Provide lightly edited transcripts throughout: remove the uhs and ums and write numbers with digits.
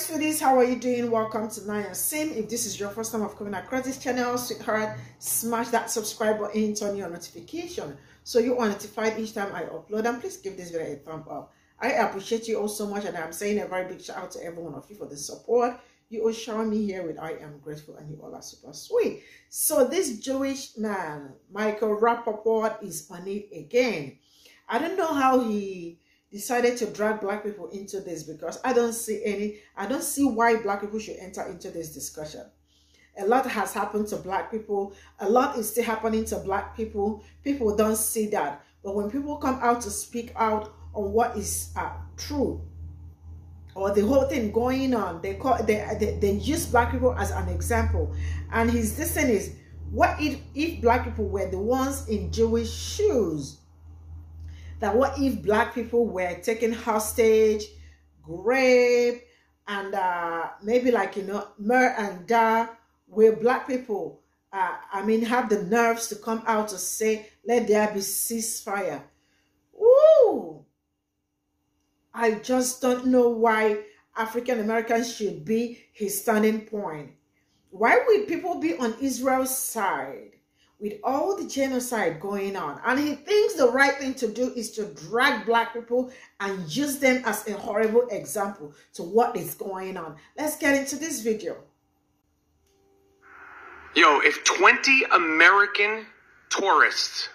sweeties, how are you doing? Welcome to Nanya Sim. If this is your first time of coming across this channel, sweetheart, smash that subscribe button, turn your notification so you are notified each time I upload, and please give this video a thumb up. I appreciate you all so much, and I'm saying a very big shout out to every one of you for the support you all shower me here with. I am grateful, and you all are super sweet. So this Jewish man, Michael Rappaport, is on it again. I don't know how he decided to drag black people into this, because I don't see why black people should enter into this discussion. A lot has happened to black people. A lot is still happening to black people. People don't see that. But when people come out to speak out on what is true, or the whole thing going on, they use black people as an example. And his thing is, what if black people were the ones in Jewish shoes? That what if black people were taken hostage, raped, and maybe like, murder and die, where black people, have the nerves to come out to say, let there be ceasefire. Ooh! I just don't know why African Americans should be his standing point. Why would people be on Israel's side with all the genocide going on? And he thinks the right thing to do is to drag black people and use them as a horrible example to what is going on. Let's get into this video. Yo, if 20 American tourists,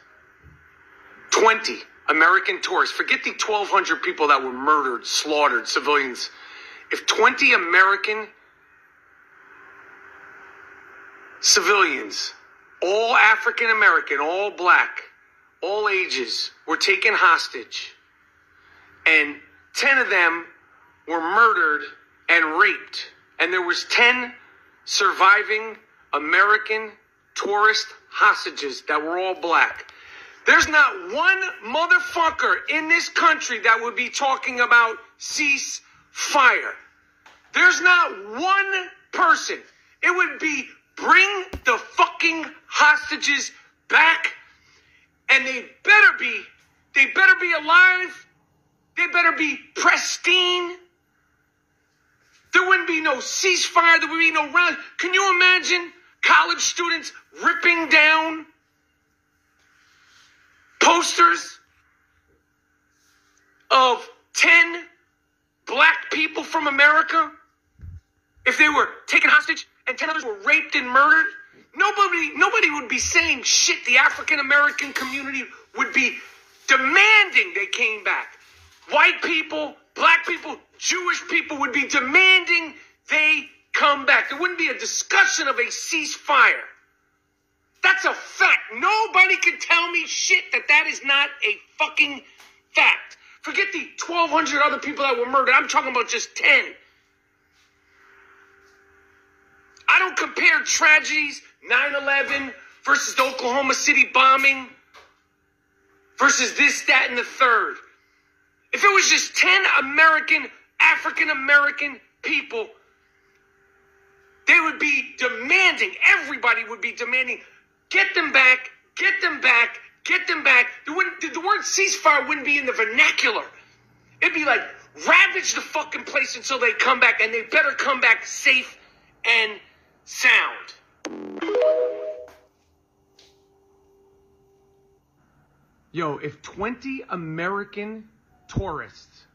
20 American tourists, forget the 1,200 people that were murdered, slaughtered, civilians. If 20 American civilians, all African American, all black, all ages, were taken hostage, and 10 of them were murdered and raped, and there was 10 surviving American tourist hostages that were all black. There's not one motherfucker in this country that would be talking about ceasefire. There's not one person. It would be bring the fucking hostages back, and they better be alive. They better be pristine. There wouldn't be no ceasefire. There would be no round. Can you imagine college students ripping down posters of 10 black people from America if they were taken hostage and 10 others were raped and murdered? Nobody would be saying shit. The African American community would be demanding they came back. White people, black people, Jewish people would be demanding they come back. There wouldn't be a discussion of a ceasefire. That's a fact. Nobody can tell me shit that is not a fucking fact. Forget the 1,200 other people that were murdered. I'm talking about just 10. I don't compare tragedies, 9/11 versus the Oklahoma City bombing versus this, that, and the third. If it was just 10 African American people, they would be demanding, everybody would be demanding, get them back, get them back, get them back. The word ceasefire wouldn't be in the vernacular. It'd be like, ravage the fucking place until they come back, and they better come back safe and sound. Yo, if 20 American tourists.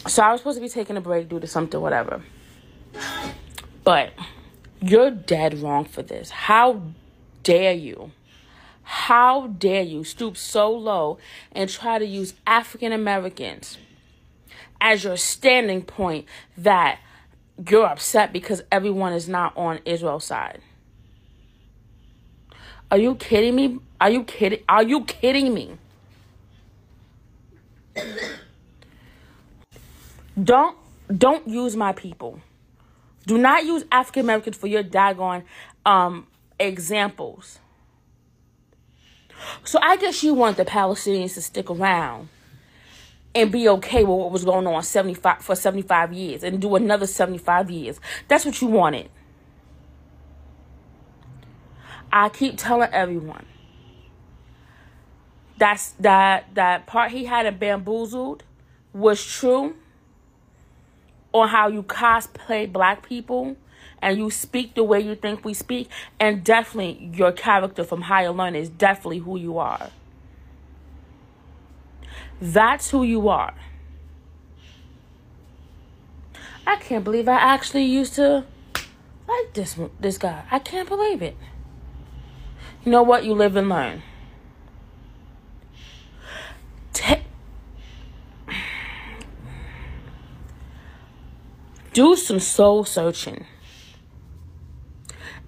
So I was supposed to be taking a break due to something, whatever. But you're dead wrong for this. How dare you? How dare you stoop so low and try to use African Americans as your standing point that you're upset because everyone is not on Israel's side? Are you kidding me? Are you kidding me? Don't use my people. Do not use African Americans for your daggone examples. So I guess you want the Palestinians to stick around and be okay with what was going on for 75 years and do another 75 years. That's what you wanted. I keep telling everyone that part he had in Bamboozled was true. on how you cosplay black people and you speak the way you think we speak, and definitely your character from Higher Learning is definitely who you are. That's who you are. I can't believe I actually used to like this guy. I can't believe it. You know what? You live and learn. Do some soul searching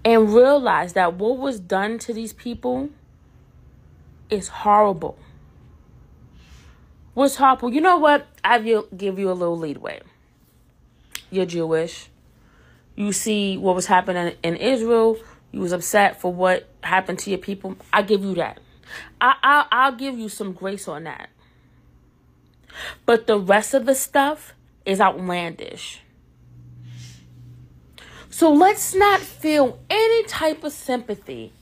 and realize that what was done to these people is horrible. What's horrible? You know what? I will give you a little leadway. You're Jewish. You see what was happening in Israel. You was upset for what happened to your people. I give you that. I'll give you some grace on that. But the rest of the stuff is outlandish. So let's not feel any type of sympathy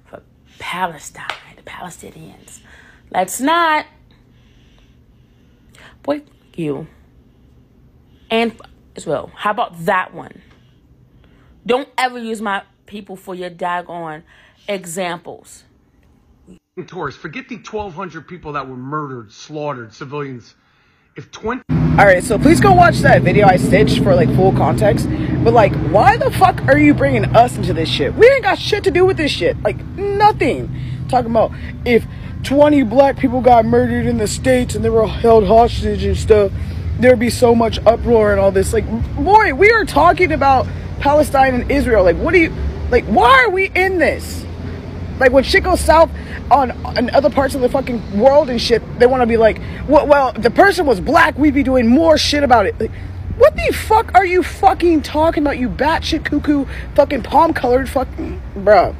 for Palestine, the Palestinians. Let's not. Boy, you. And Israel. How about that one? Don't ever use my people for your daggone examples. Tourists, forget the 1,200 people that were murdered, slaughtered, civilians. If 20... Alright, so please go watch that video I stitched for like full context. But like, why the fuck are you bringing us into this shit? We ain't got shit to do with this shit. Like, nothing. Talking about if 20 black people got murdered in the States and they were held hostage and stuff, there'd be so much uproar and all this. Like, boy, we are talking about Palestine and Israel. Like, what do you... Like, why are we in this? Like, when shit goes south in other parts of the fucking world and shit, they want to be like, well, if the person was black, we'd be doing more shit about it. Like, what the fuck are you fucking talking about, you batshit cuckoo fucking palm-colored fucking... Bruh.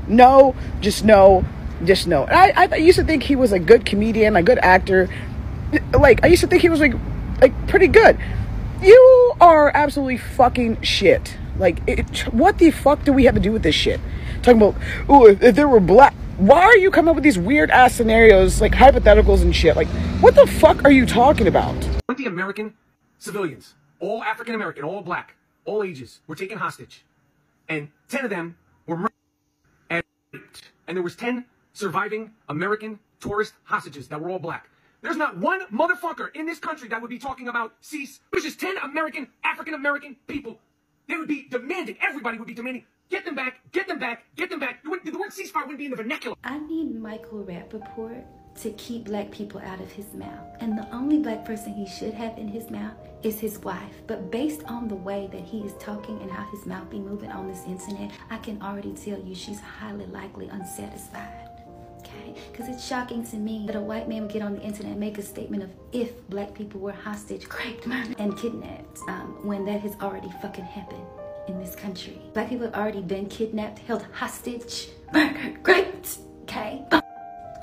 No, just no. Just no. And I used to think he was a good comedian, a good actor. Like, I used to think he was, like pretty good. You are absolutely fucking shit. Like, what the fuck do we have to do with this shit? Talking about, oh, if there were black... Why are you coming up with these weird-ass scenarios, like hypotheticals and shit? Like, what the fuck are you talking about? 20 American civilians, all African-American, all black, all ages, were taken hostage. And 10 of them were murdered and raped. And there was 10 surviving American tourist hostages that were all black. There's not one motherfucker in this country that would be talking about cease. There's just 10 American, African-American people. They would be demanding, everybody would be demanding, get them back, get them back, get them back. The word ceasefire wouldn't be in the vernacular. I need Michael Rappaport to keep black people out of his mouth. And the only black person he should have in his mouth is his wife. But based on the way that he is talking and how his mouth be moving on this internet, I can already tell you she's highly likely unsatisfied. Okay? Because it's shocking to me that a white man would get on the internet and make a statement of if black people were hostage, raped, murdered, and kidnapped, when that has already fucking happened in this country. Black people have already been kidnapped, held hostage, murdered, raped, okay?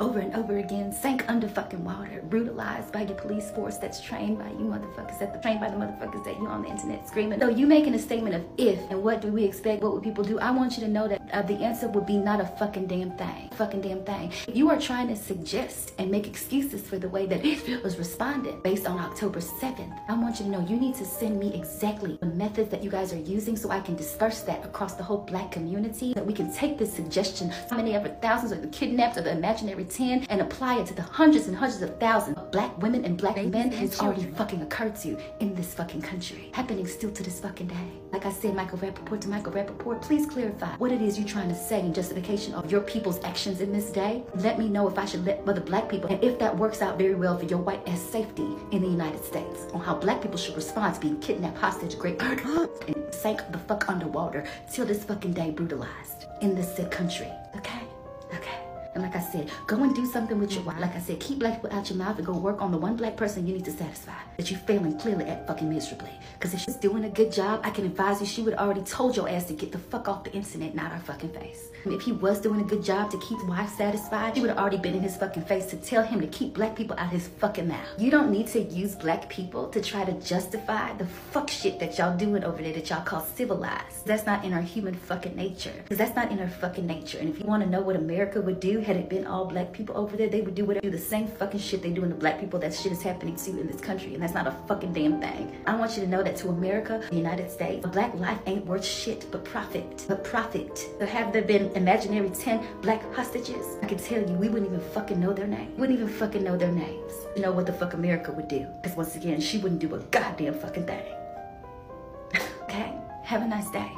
Over and over again, sank under fucking water, brutalized by your police force that's trained by you motherfuckers, trained by the motherfuckers that you on the internet screaming. So you making a statement of if, and what do we expect, what would people do? I want you to know that the answer would be not a fucking damn thing. Fucking damn thing. If you are trying to suggest and make excuses for the way that Israel was responding based on October 7th, I want you to know you need to send me exactly the methods that you guys are using so I can disperse that across the whole black community, that we can take this suggestion, how many ever thousands of the kidnapped or the imaginary 10, and apply it to the hundreds and hundreds of thousands of black women and black men has already fucking occurred to you in this fucking country. Happening still to this fucking day. Like I said, Michael Rappaport to Michael Rappaport, please clarify what it is you're trying to say in justification of your people's actions in this day. Let me know if I should let other black people, and if that works out very well for your white ass safety in the United States, on how black people should respond to being kidnapped, hostage, raped, and sank the fuck underwater till this fucking day brutalized in this said country. Okay? Okay. And like I said, go and do something with your wife. Like I said, keep black people out your mouth and go work on the one black person you need to satisfy that you're failing clearly at fucking miserably. Because if she's doing a good job, I can advise you she would already told your ass to get the fuck off the internet, not our fucking face. And if he was doing a good job to keep wife satisfied, she would have already been in his fucking face to tell him to keep black people out his fucking mouth. You don't need to use black people to try to justify the fuck shit that y'all doing over there that y'all call civilized. That's not in our human fucking nature. Because that's not in our fucking nature. And if you want to know what America would do, had it been all black people over there, they would do the same fucking shit they do in the black people. That shit is happening to in this country, and that's not a fucking damn thing. I want you to know that to America, the United States, a black life ain't worth shit but profit. But profit. Have there been imaginary 10 black hostages? I can tell you, we wouldn't even fucking know their name. We wouldn't even fucking know their names. You know what the fuck America would do? Because once again, she wouldn't do a goddamn fucking thing. Okay? Have a nice day.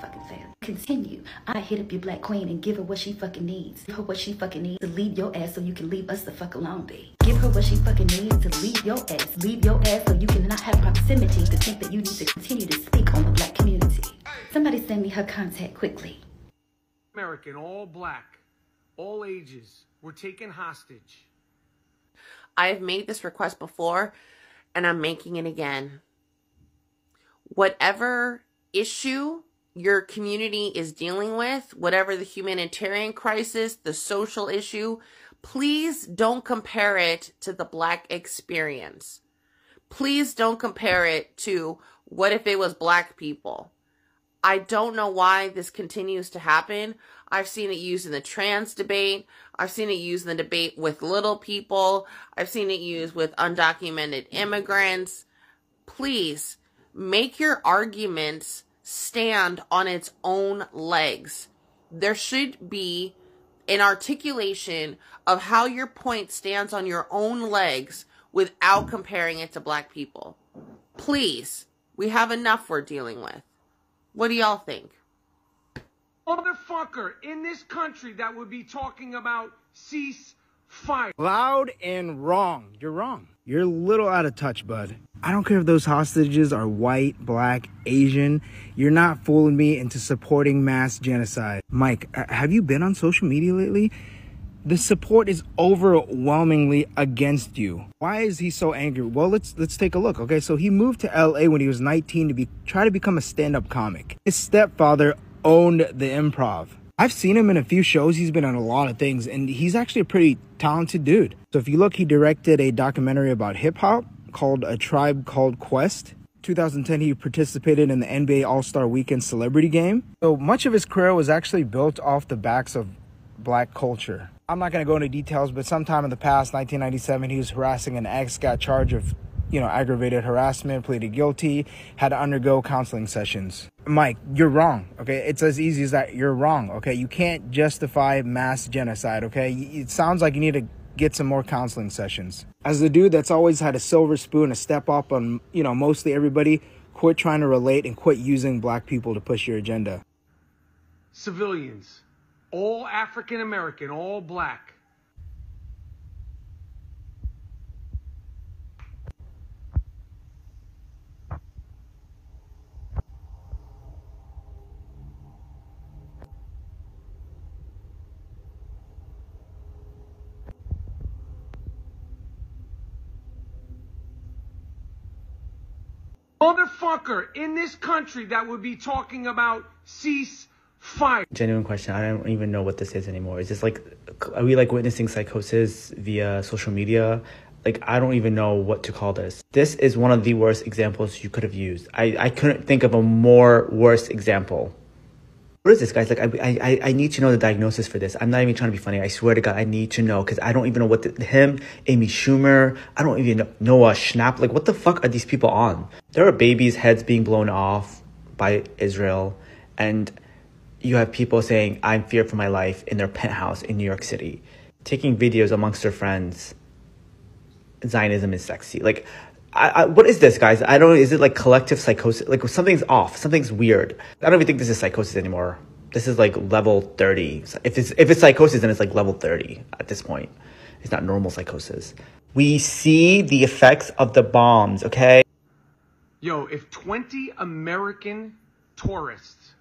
Fucking fail. Continue. I hit up your black queen and give her what she fucking needs. Give her what she fucking needs to leave your ass so you can leave us the fuck alone, B. Give her what she fucking needs to leave your ass. Leave your ass so you cannot have proximity to think that you need to continue to speak on the black community. Somebody send me her contact quickly. American, all black, all ages, were taken hostage. I have made this request before, and I'm making it again. Whatever issue your community is dealing with, whatever the humanitarian crisis, the social issue, please don't compare it to the black experience. Please don't compare it to what if it was black people. I don't know why this continues to happen. I've seen it used in the trans debate. I've seen it used in the debate with little people. I've seen it used with undocumented immigrants. Please make your arguments stand on its own legs. There should be an articulation of how your point stands on your own legs without comparing it to black people. Please, we have enough we're dealing with. What do y'all think? Motherfucker in this country that would be talking about ceasefire. Loud and wrong. You're wrong. You're a little out of touch, bud. I don't care if those hostages are white, black, Asian. You're not fooling me into supporting mass genocide. Mike, have you been on social media lately? The support is overwhelmingly against you. Why is he so angry? Well, let's take a look. Okay, so he moved to LA when he was 19 to try to become a stand-up comic. His stepfather owned the Improv. I've seen him in a few shows. He's been on a lot of things, and he's actually a pretty talented dude. So if you look, he directed a documentary about hip-hop called A Tribe Called Quest. 2010, he participated in the NBA All-Star Weekend Celebrity Game. So much of his career was actually built off the backs of black culture. I'm not going to go into details, but sometime in the past, 1997, he was harassing an ex, got charged of, aggravated harassment, pleaded guilty, had to undergo counseling sessions. Mike, you're wrong, okay? It's as easy as that. You're wrong, okay? You can't justify mass genocide, okay? It sounds like you need to get some more counseling sessions. As the dude that's always had a silver spoon, a step up on, mostly everybody, quit trying to relate and quit using black people to push your agenda. Civilians, all African American, all black. Motherfucker in this country that would be talking about ceasefire. Genuine question. I don't even know what this is anymore. Is this are we witnessing psychosis via social media? I don't even know what to call this. This is one of the worst examples you could have used. I couldn't think of a more worse example. What is this, guys? I need to know the diagnosis for this. I'm not even trying to be funny. I swear to God, I need to know, because I don't even know what him, Amy Schumer, I don't even know Noah Schnapp. What the fuck are these people on? There are babies' heads being blown off by Israel, and you have people saying, I'm feared for my life in their penthouse in New York City, taking videos amongst their friends. Zionism is sexy. What is this, guys? I don't know. Is it collective psychosis? Something's off. Something's weird. I don't even think this is psychosis anymore. This is level 30. If it's psychosis, then it's level 30 at this point. It's not normal psychosis. We see the effects of the bombs, okay? Yo, if 20 American tourists.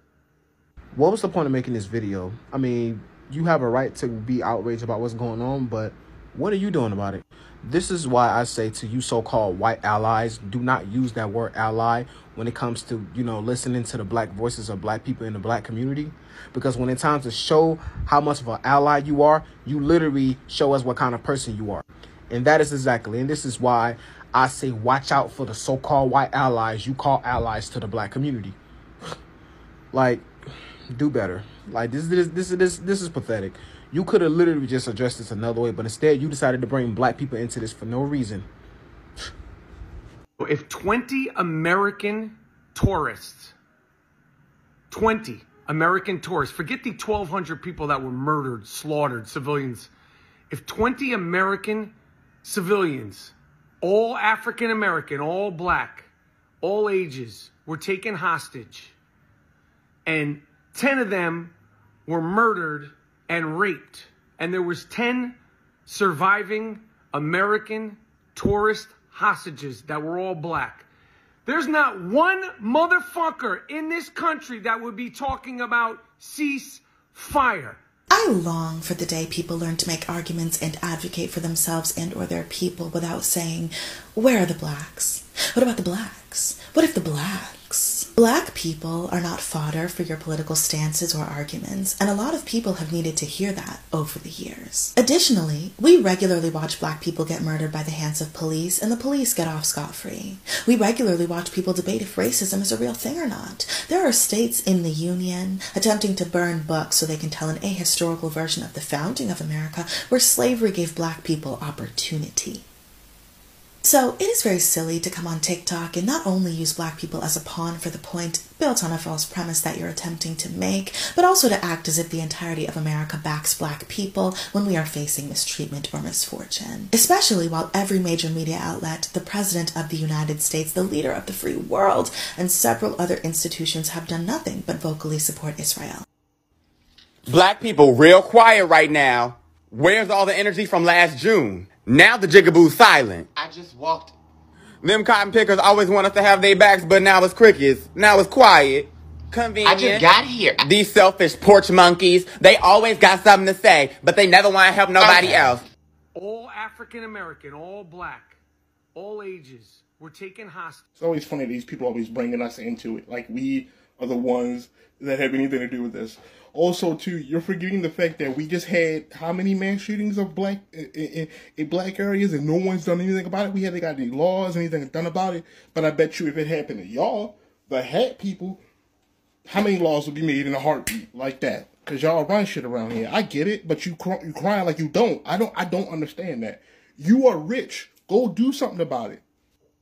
What was the point of making this video? I mean, you have a right to be outraged about what's going on, but what are you doing about it? This is why I say to you so-called white allies, do not use that word ally when it comes to, listening to the black voices of black people in the black community. Because when it's time to show how much of an ally you are, you literally show us what kind of person you are. And that is exactly, and this is why I say watch out for the so-called white allies you call allies to the black community. Do better. This is pathetic. You could have literally just addressed this another way, but instead you decided to bring black people into this for no reason. If 20 American tourists, 20 American tourists, forget the 1,200 people that were murdered, slaughtered, civilians. If 20 American civilians, all African American, all black, all ages, were taken hostage, and 10 of them were murdered and raped, and there was 10 surviving American tourist hostages that were all black, there's not one motherfucker in this country that would be talking about ceasefire. I long for the day people learn to make arguments and advocate for themselves and or their people without saying, where are the blacks? What about the blacks? What if the blacks? Black people are not fodder for your political stances or arguments, and a lot of people have needed to hear that over the years. Additionally, we regularly watch black people get murdered by the hands of police, and the police get off scot-free. We regularly watch people debate if racism is a real thing or not. There are states in the Union attempting to burn books so they can tell an ahistorical version of the founding of America where slavery gave black people opportunity. So it is very silly to come on TikTok and not only use black people as a pawn for the point built on a false premise that you're attempting to make, but also to act as if the entirety of America backs black people when we are facing mistreatment or misfortune. Especially while every major media outlet, the President of the United States, the leader of the free world, and several other institutions have done nothing but vocally support Israel. Black people real quiet right now. Where's all the energy from last June? Now the jigaboo's silent. I just walked. Them cotton pickers always want us to have their backs, but now it's crickets. Now it's quiet. Convenient. I just got here. These selfish porch monkeys, they always got something to say, but they never want to help nobody else. All African American, all black, all ages were taken hostage. It's always funny these people always bringing us into it. Like we are the ones that have anything to do with this. Also, too, you're forgetting the fact that we just had how many mass shootings of black in black areas, and no one's done anything about it. We haven't got any laws, anything done about it. But I bet you, if it happened to y'all, the hat people, how many laws would be made in a heartbeat like that? Because y'all run shit around here. I get it, but you crying like you don't. I don't understand that. You are rich. Go do something about it.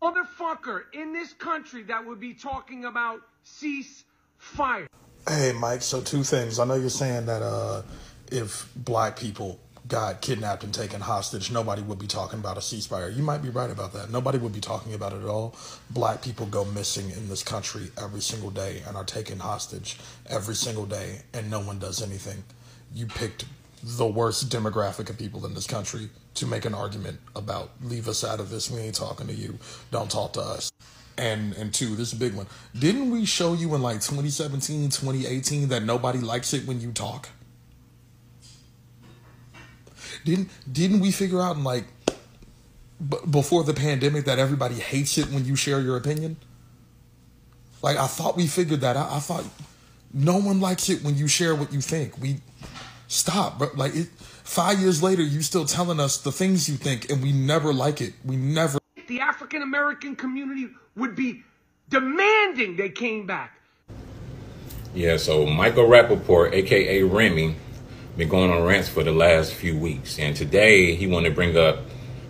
Motherfucker in this country that would be talking about ceasefire. Hey, Mike, so two things. I know you're saying that if black people got kidnapped and taken hostage, nobody would be talking about a ceasefire. You might be right about that. Nobody would be talking about it at all. Black people go missing in this country every single day and are taken hostage every single day, and no one does anything. You picked the worst demographic of people in this country to make an argument about, leave us out of this, we ain't talking to you, don't talk to us. And two, this is a big one. Didn't we show you in like 2017, 2018 that nobody likes it when you talk? Didn't we figure out in like before the pandemic that everybody hates it when you share your opinion? Like, I thought we figured that out. I thought no one likes it when you share what you think. Stop, bro. Like, 5 years later, you still telling us the things you think, and we never like it. We never. The African American community would be demanding they came back. Yeah, so Michael Rappaport, a.k.a. Remy, been going on rants for the last few weeks. And today he wanted to bring up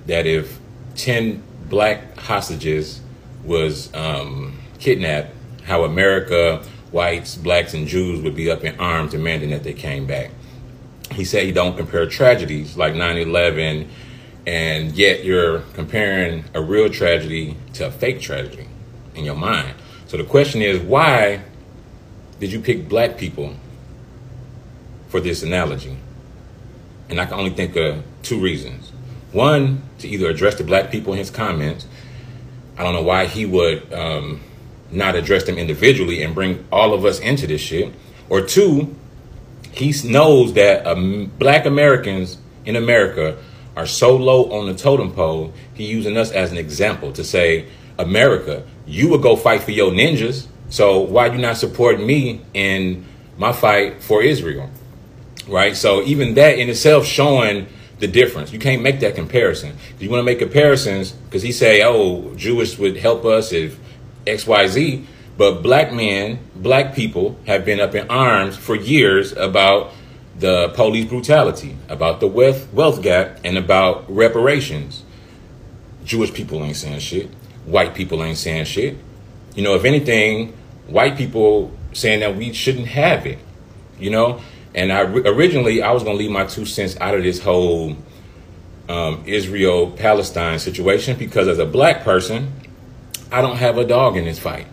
that if 10 black hostages was kidnapped, how America, whites, blacks, and Jews would be up in arms demanding that they came back. He said he don't compare tragedies like 9/11, and yet you're comparing a real tragedy to a fake tragedy in your mind. So the question is, why did you pick black people for this analogy? And I can only think of two reasons. One, to either address the black people in his comments. I don't know why he would not address them individually and bring all of us into this shit. Or two, he knows that black Americans in America are so low on the totem pole, he using us as an example to say, America, you would go fight for your ninjas, so why you not support me in my fight for Israel, right? So even that in itself showing the difference. You can't make that comparison. You want to make comparisons because he say, oh, Jewish would help us if X, Y, Z, but black men, black people have been up in arms for years about the police brutality, about the wealth gap, and about reparations. Jewish people ain't saying shit. White people ain't saying shit. You know, if anything, white people saying that we shouldn't have it, you know? And originally I was going to leave my 2 cents out of this whole Israel-Palestine situation, because as a black person, I don't have a dog in this fight.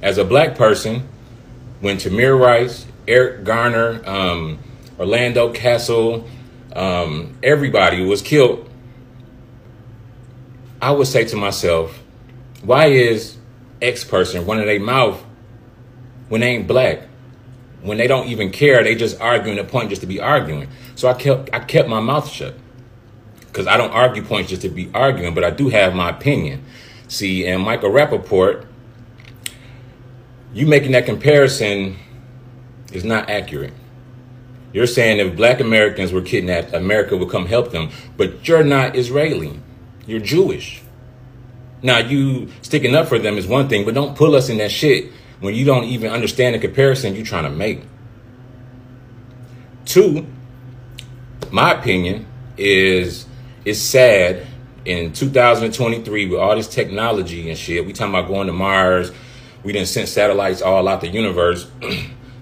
As a black person, when Tamir Rice, Eric Garner, Orlando Castle, everybody was killed, I would say to myself, why is X person running their mouth when they ain't black? When they don't even care, they just arguing a point just to be arguing. So I kept my mouth shut, because I don't argue points just to be arguing, but I do have my opinion. See, and Michael Rappaport, you making that comparison is not accurate. You're saying if black Americans were kidnapped, America would come help them, but you're not Israeli. You're Jewish. Now, you sticking up for them is one thing, but don't pull us in that shit when you don't even understand the comparison you're trying to make. 2, my opinion is, it's sad in 2023 with all this technology and shit. We talking about going to Mars. We done sent satellites all out the universe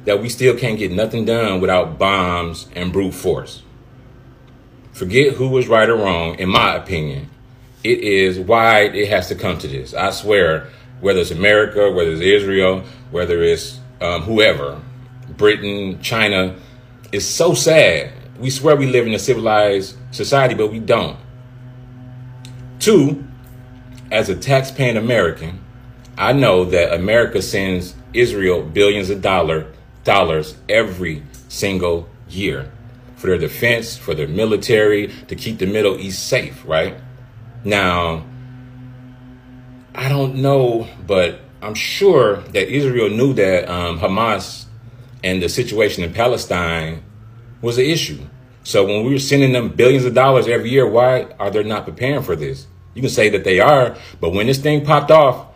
that we still can't get nothing done without bombs and brute force. Forget who was right or wrong, in my opinion. It is why it has to come to this. I swear, whether it's America, whether it's Israel, whether it's whoever, Britain, China, it's so sad. We swear we live in a civilized society, but we don't. 2, as a tax-paying American, I know that America sends Israel billions of dollars every single year for their defense, for their military, to keep the Middle East safe, right? Now, I don't know, but I'm sure that Israel knew that Hamas and the situation in Palestine was an issue. So when we were sending them billions of dollars every year, why are they not preparing for this? You can say that they are, but when this thing popped off,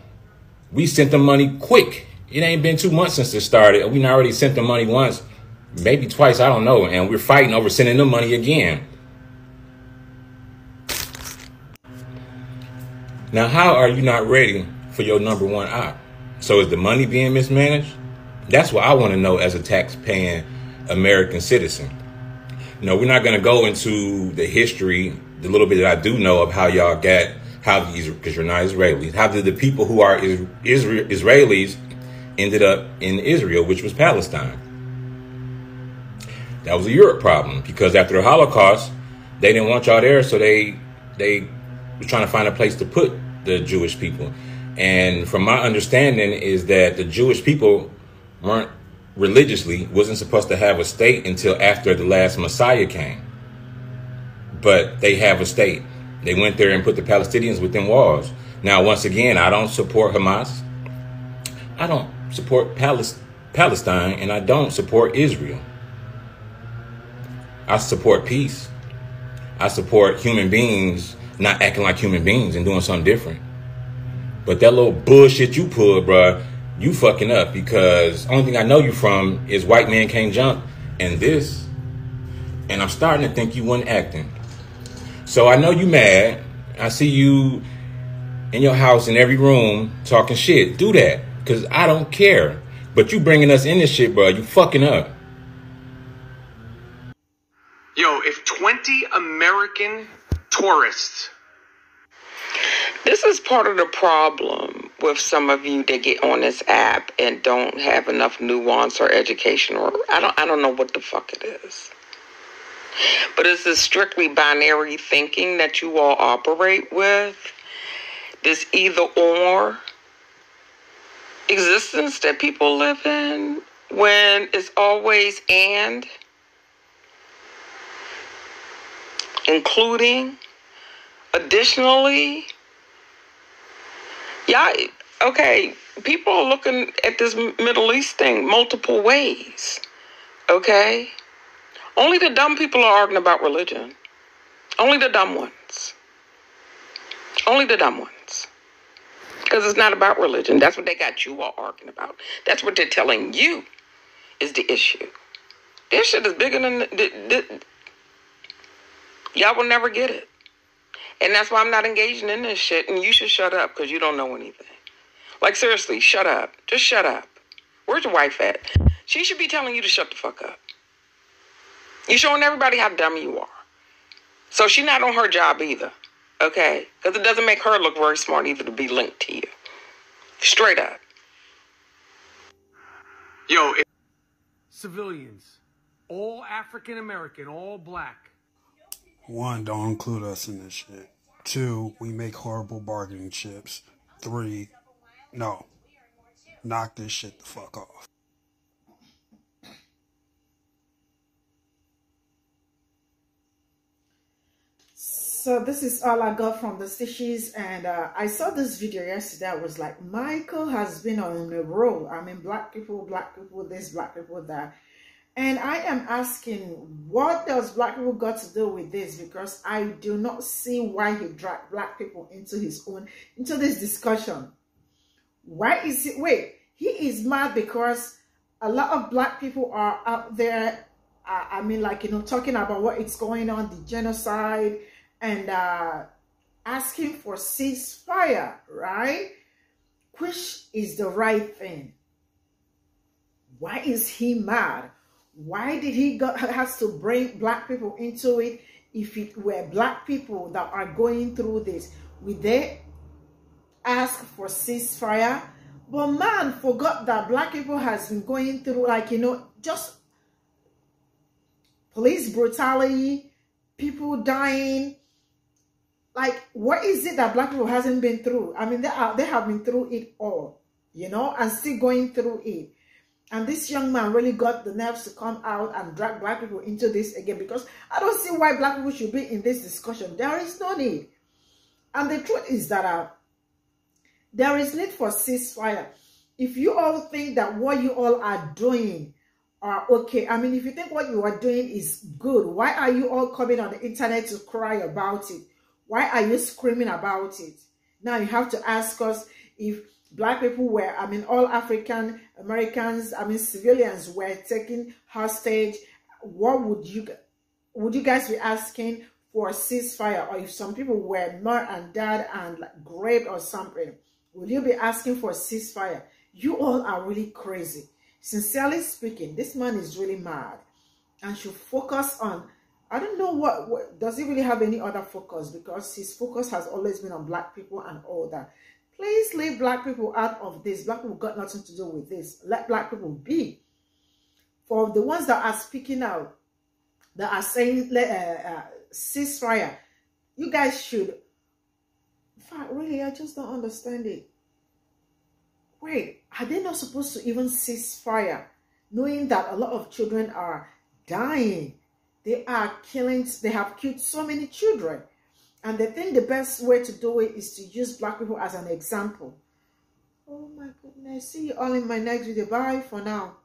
we sent them money quick. It ain't been 2 months since it started. We already sent them money once, maybe twice, I don't know. And we're fighting over sending them money again. Now, how are you not ready for your number one op? So is the money being mismanaged? That's what I want to know as a tax-paying American citizen. You know, we're not going to go into the history, the little bit that I do know of how y'all got, how these, because you're not Israelis, how did the people who are Israelis ended up in Israel, which was Palestine? That was a Europe problem, because after the Holocaust, they didn't want y'all there, so they were trying to find a place to put the Jewish people. And from my understanding is that the Jewish people wasn't supposed to have a state until after the last Messiah came. But they have a state. They went there and put the Palestinians within walls. Now, once again, I don't support Hamas. I don't support Palestine, and I don't support Israel. I support peace. I support human beings not acting like human beings and doing something different. But that little bullshit you pulled, bruh, you fucking up, because only thing I know you from is White Man Can't Jump and this. And I'm starting to think you wasn't acting. So I know you mad. I see you in your house in every room talking shit. Do that, because I don't care. But you bringing us in this shit, bro. You fucking up. Yo, if 20 American tourists... This is part of the problem with some of you that get on this app and don't have enough nuance or education, or I don't know what the fuck it is. But it's this strictly binary thinking that you all operate with. This either or existence that people live in, when it's always and, including, additionally. Yeah, okay, people are looking at this Middle East thing multiple ways, okay? Only the dumb people are arguing about religion. Only the dumb ones. Only the dumb ones. Because it's not about religion. That's what they got you all arguing about. That's what they're telling you is the issue. This shit is bigger than... Y'all will never get it. And that's why I'm not engaging in this shit. And you should shut up because you don't know anything. Like, seriously, shut up. Just shut up. Where's your wife at? She should be telling you to shut the fuck up. You're showing everybody how dumb you are. So she's not on her job either. Okay? Because it doesn't make her look very smart either to be linked to you. Straight up. Yo, civilians, all African American, all black. 1, don't include us in this shit. 2, we make horrible bargaining chips. 3, no. Knock this shit the fuck off. So this is all I got from the stitches, and I saw this video yesterday. I was like, Michael has been on a roll. I mean, black people this, black people that. And I am asking, what does black people got to do with this? Because I do not see why he dragged black people into this discussion. Why is it? Wait, he is mad because a lot of black people are out there. I mean, like, you know, talking about what is going on, the genocide, and asking for ceasefire, right? Which is the right thing. Why is he mad? Why did he has to bring black people into it? If it were black people that are going through this, would they ask for ceasefire? But man forgot that black people has been going through, like, you know, just police brutality, people dying. Like, what is it that black people hasn't been through? I mean, they have been through it all, you know, and still going through it. And this young man really got the nerves to come out and drag black people into this again, because I don't see why black people should be in this discussion. There is no need. And the truth is that there is need for ceasefire. If you all think that what you all are doing are okay, I mean, if you think what you are doing is good, why are you all coming on the internet to cry about it? Why are you screaming about it? Now you have to ask us, if black people were, I mean, all African Americans, I mean, civilians were taken hostage, what would you guys be asking for a ceasefire? Or if some people were murdered and died and like raped or something, would you be asking for a ceasefire? You all are really crazy. Sincerely speaking, this man is really mad and should focus on, I don't know what does he really have any other focus, because his focus has always been on black people and all that. Please leave black people out of this. Black people got nothing to do with this. Let black people be. For the ones that are speaking out, that are saying ceasefire, you guys should. In fact, really, I just don't understand it. Wait, are they not supposed to even cease fire, knowing that a lot of children are dying? They are killing. They have killed so many children. And they think the best way to do it is to use black people as an example. Oh my goodness. See you all in my next video. Bye for now.